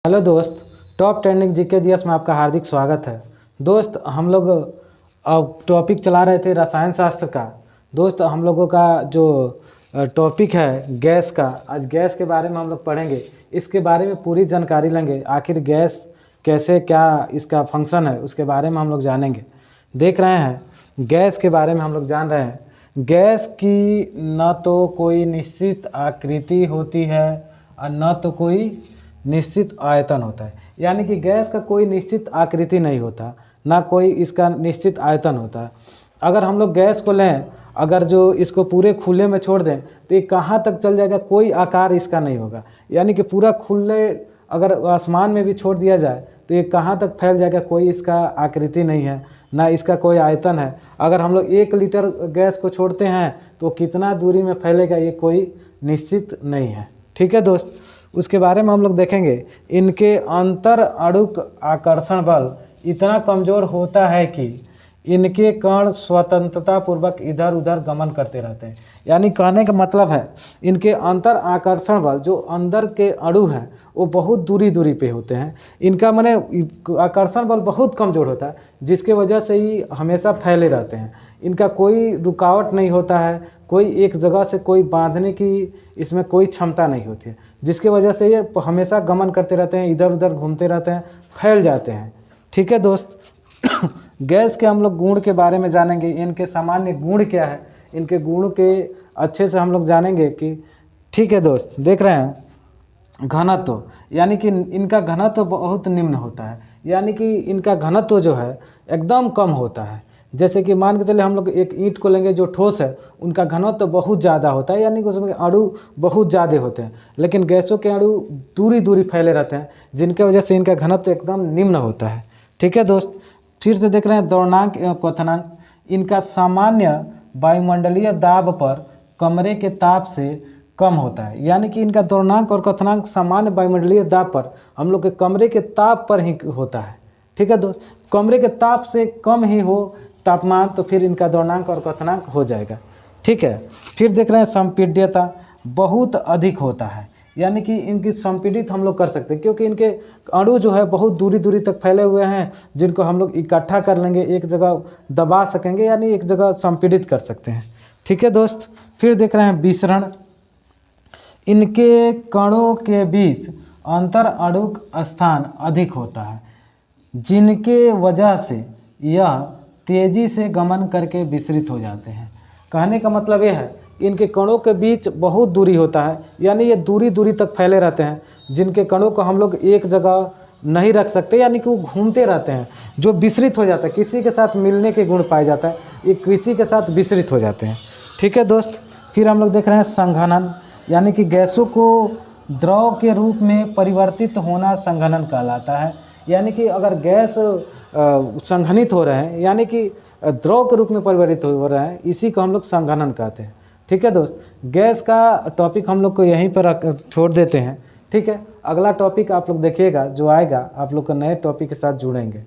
Hello दोस्त, top trending GK GS में आपका हार्दिक स्वागत है। दोस्त, हम लोग अब टॉपिक चला रहे थे रसायन शास्त्र का। दोस्त, हम लोगों का जो टॉपिक है गैस का, आज गैस के बारे में हम लोग पढ़ेंगे। इसके बारे में पूरी जानकारी लेंगे, आखिर गैस कैसे, क्या इसका फंक्शन है, उसके बारे में हम लोग जानेंगे। देख रहे हैं, गैस के बारे में हम लोग जान रहे हैं। गैस की न तो कोई निश्चित आकृति होती है और न तो कोई निश्चित आयतन होता है। यानी कि गैस का कोई निश्चित आकृति नहीं होता, ना कोई इसका निश्चित आयतन होता है। अगर हम लोग गैस को लें, अगर जो इसको पूरे खुले में छोड़ दें तो ये कहाँ तक चल जाएगा, कोई आकार इसका नहीं होगा। यानी कि पूरा खुले अगर आसमान में भी छोड़ दिया जाए तो ये कहाँ तक फैल जाएगा, कोई इसका आकृति नहीं है, ना इसका कोई आयतन है। अगर हम लोग 1 लीटर गैस को छोड़ते हैं तो कितना दूरी में फैलेगा, ये कोई निश्चित नहीं है। ठीक है दोस्त, उसके बारे में हम लोग देखेंगे। इनके अंतर अणुक आकर्षण बल इतना कमज़ोर होता है कि इनके कण स्वतंत्रता पूर्वक इधर उधर गमन करते रहते हैं। यानी कहने का मतलब है, इनके अंतर आकर्षण बल जो अंदर के अणु हैं वो बहुत दूरी पे होते हैं। इनका माने आकर्षण बल बहुत कमज़ोर होता है, जिसके वजह से ही हमेशा फैले रहते हैं। इनका कोई रुकावट नहीं होता है, कोई एक जगह से कोई बांधने की इसमें कोई क्षमता नहीं होती है, जिसकी वजह से ये हमेशा गमन करते रहते हैं, इधर उधर घूमते रहते हैं, फैल जाते हैं। ठीक है दोस्त, गैस के हम लोग गुण के बारे में जानेंगे। इनके सामान्य गुण क्या है, इनके गुण के अच्छे से हम लोग जानेंगे कि ठीक है दोस्त। देख रहे हैं घनत्व, यानी कि इनका घनत्व बहुत निम्न होता है। यानी कि इनका घनत्व जो है एकदम कम होता है। जैसे कि मान के चले हम लोग एक ईंट को लेंगे जो ठोस है, उनका घनत्व तो बहुत ज़्यादा होता है, यानी कि उसमें अणु बहुत ज़्यादा होते हैं। लेकिन गैसों के अणु दूरी फैले रहते हैं, जिनके वजह से इनका घनत्व एकदम निम्न होता है। ठीक है दोस्त, फिर से देख रहे हैं द्रवणांक एवं क्वथनांक। इनका सामान्य वायुमंडलीय दाब पर कमरे के ताप से कम होता है। यानी कि इनका द्रवणांक और क्वथनांक सामान्य वायुमंडलीय दाब पर, हम लोग के कमरे के ताप पर ही होता है। ठीक है दोस्त, कमरे के ताप से कम ही हो तापमान, तो फिर इनका द्रवणांक और क्वथनांक हो जाएगा। ठीक है, फिर देख रहे हैं संपीड्यता बहुत अधिक होता है। यानी कि इनकी संपीड़ित हम लोग कर सकते हैं, क्योंकि इनके अणु जो है बहुत दूरी तक फैले हुए हैं, जिनको हम लोग इकट्ठा कर लेंगे, एक जगह दबा सकेंगे, यानी एक जगह संपीड़ित कर सकते हैं। ठीक है दोस्त, फिर देख रहे हैं विसरण। इनके कणों के बीच अंतर अणुक स्थान अधिक होता है, जिनके वजह से यह तेज़ी से गमन करके विसरित हो जाते हैं। कहने का मतलब यह है, इनके कणों के बीच बहुत दूरी होता है, यानी ये दूरी तक फैले रहते हैं, जिनके कणों को हम लोग एक जगह नहीं रख सकते, यानी कि वो घूमते रहते हैं, जो विसरित हो जाता है। किसी के साथ मिलने के गुण पाए जाता है, ये किसी के साथ विसरित हो जाते हैं। ठीक है दोस्त, फिर हम लोग देख रहे हैं संघनन। यानी कि गैसों को द्रव के रूप में परिवर्तित होना संघनन कहलाता है। यानी कि अगर गैस संघनित हो रहे हैं, यानी कि द्रव के रूप में परिवर्तित हो रहे हैं, इसी को हम लोग संघनन कहते हैं। ठीक है दोस्त, गैस का टॉपिक हम लोग को यहीं पर छोड़ देते हैं। ठीक है, अगला टॉपिक आप लोग देखिएगा, जो आएगा आप लोग को नए टॉपिक के साथ जुड़ेंगे।